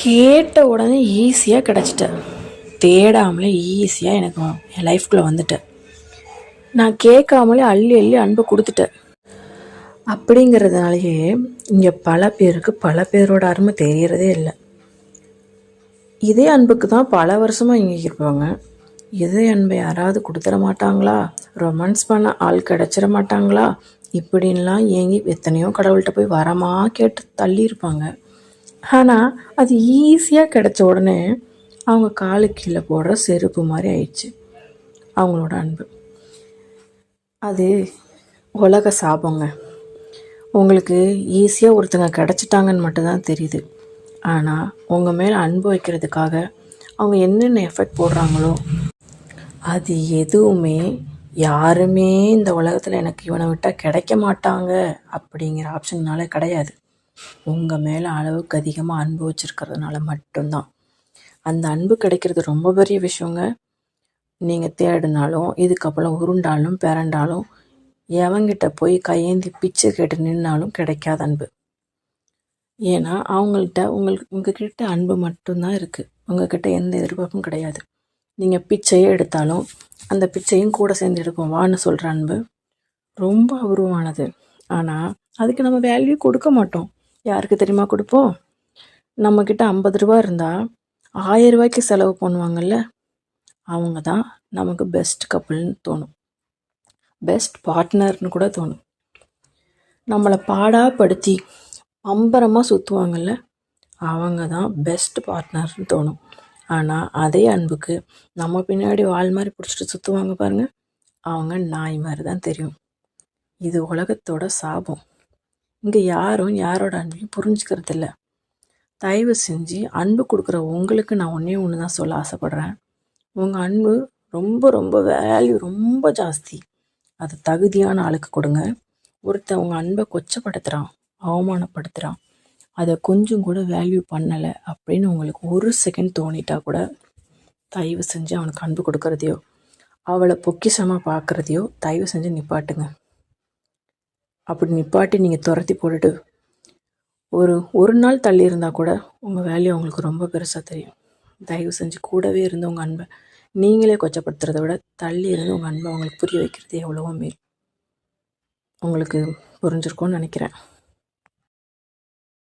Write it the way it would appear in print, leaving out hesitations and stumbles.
கேட்ட உடனே ஈஸியாக கிடச்சிட்டேன். தேடாமலே ஈஸியாக எனக்கு என் லைஃப்குள்ளே வந்துட்டேன். நான் கேட்காமலே அள்ளி அள்ளி அன்பை கொடுத்துட்டேன். அப்படிங்கிறதுனாலேயே இங்கே பல பேருக்கு பல பேரோட அருமை தெரியறதே இல்லை. இதே அன்புக்கு தான் பல வருஷமாக இங்கே இருப்பாங்க. இதே அன்பை யாராவது கொடுத்துட மாட்டாங்களா, ரொமான்ஸ் பண்ண ஆள் கிடச்சிட மாட்டாங்களா இப்படின்லாம் ஏங்கி எத்தனையோ கடவுள்கிட்ட போய் வரமாக கேட்டு தள்ளியிருப்பாங்க. ஆனால் அது ஈஸியாக கிடச்ச உடனே அவங்க காலு கீழே போடுற செருப்பு மாதிரி ஆயிடுச்சு அவங்களோட அன்பு. அது உலக சாபங்க. உங்களுக்கு ஈஸியாக ஒருத்தங்க கிடச்சிட்டாங்கன்னு மட்டும்தான் தெரியுது. ஆனால் உங்கள் மேலே அன்பு வைக்கிறதுக்காக அவங்க என்னென்ன எஃபெக்ட் போடுறாங்களோ அது எதுவுமே யாருமே இந்த உலகத்தில் எனக்கு இவனை விட்டால் கிடைக்க மாட்டாங்க அப்படிங்கிற ஆப்ஷன்னால கிடையாது. உங்கள் மேலே அளவுக்கு அதிகமாக அன்பு வச்சுருக்கிறதுனால மட்டும்தான். அந்த அன்பு கிடைக்கிறது ரொம்ப பெரிய விஷயங்க. நீங்கள் தேடினாலும் இதுக்கப்புறம் உருண்டாலும் பிறண்டாலும் எவங்கிட்ட போய் கையேந்தி பிச்சை கேட்டு நின்னாலும் கிடைக்காத அன்பு. ஏன்னா அவங்கள்ட்ட உங்ககிட்ட அன்பு மட்டும்தான் இருக்குது. உங்ககிட்ட எந்த எதிர்பார்ப்பும் கிடையாது. நீங்கள் பிச்சையே எடுத்தாலும் அந்த பிச்சையும் கூட சேர்ந்து எடுக்கும் வான்னு சொல்கிற அன்பு ரொம்ப அபூர்வமானது. ஆனால் அதுக்கு நம்ம வேல்யூ கொடுக்க மாட்டோம். யாருக்கு தெரியுமா கொடுப்போம்? நம்மக்கிட்ட 50 ரூபா இருந்தால் 1000 ரூபாய்க்கு செலவு பண்ணுவாங்கல்ல, அவங்க தான் நமக்கு பெஸ்ட் கப்புள்னு தோணும், பெஸ்ட் பார்ட்னர்னு கூட தோணும். நம்மளை பாடாப்படுத்தி பம்பரமாக சுற்றுவாங்கல்ல, அவங்க தான் பெஸ்ட் பார்ட்னர்னு தோணும். ஆனால் அதே அன்புக்கு நம்ம பின்னாடி வால் மாதிரி பிடிச்சிட்டு சுற்றுவாங்க பாருங்கள், அவங்க நாய் மாதிரி தான் தெரியும். இது உலகத்தோட சாபம். இங்கே யாரும் யாரோட அன்பையும் புரிஞ்சுக்கிறதில்ல. தயவு செஞ்சு அன்பு கொடுக்குற உங்களுக்கு நான் ஒன்று தான் சொல்ல ஆசைப்பட்றேன். உங்கள் அன்பு ரொம்ப ரொம்ப வேல்யூ ரொம்ப ஜாஸ்தி. அது தகுதியான ஆளுக்கு கொடுங்க. ஒருத்தன் உங்கள் அன்பை கொச்சப்படுத்துகிறான், அவமானப்படுத்துகிறான், அதை கொஞ்சம் கூட வேல்யூ பண்ணலை அப்படின்னு உங்களுக்கு ஒரு செகண்ட் தோணிட்டா கூட தயவு செஞ்சு அவனுக்கு அன்பு கொடுக்குறதையோ அவளை பொக்கிஷமாக பார்க்குறதையோ தயவு செஞ்சு நிப்பாட்டுங்க. அப்படி நிப்பாட்டி நீங்கள் துரத்தி போட்டுட்டு ஒரு நாள் தள்ளி இருந்தால் கூட உங்கள் வேல்யூ அவங்களுக்கு ரொம்ப பெருசாக தெரியும். தயவு செஞ்சு கூடவே இருந்து உங்கள் அன்பை நீங்களே கொச்சப்படுத்துறதை விட தள்ளி இருந்து உங்கள் அன்பை அவங்களுக்கு புரிய வைக்கிறது எவ்வளவோ மேல். உங்களுக்கு புரிஞ்சிருக்கும்னு நினைக்கிறேன்.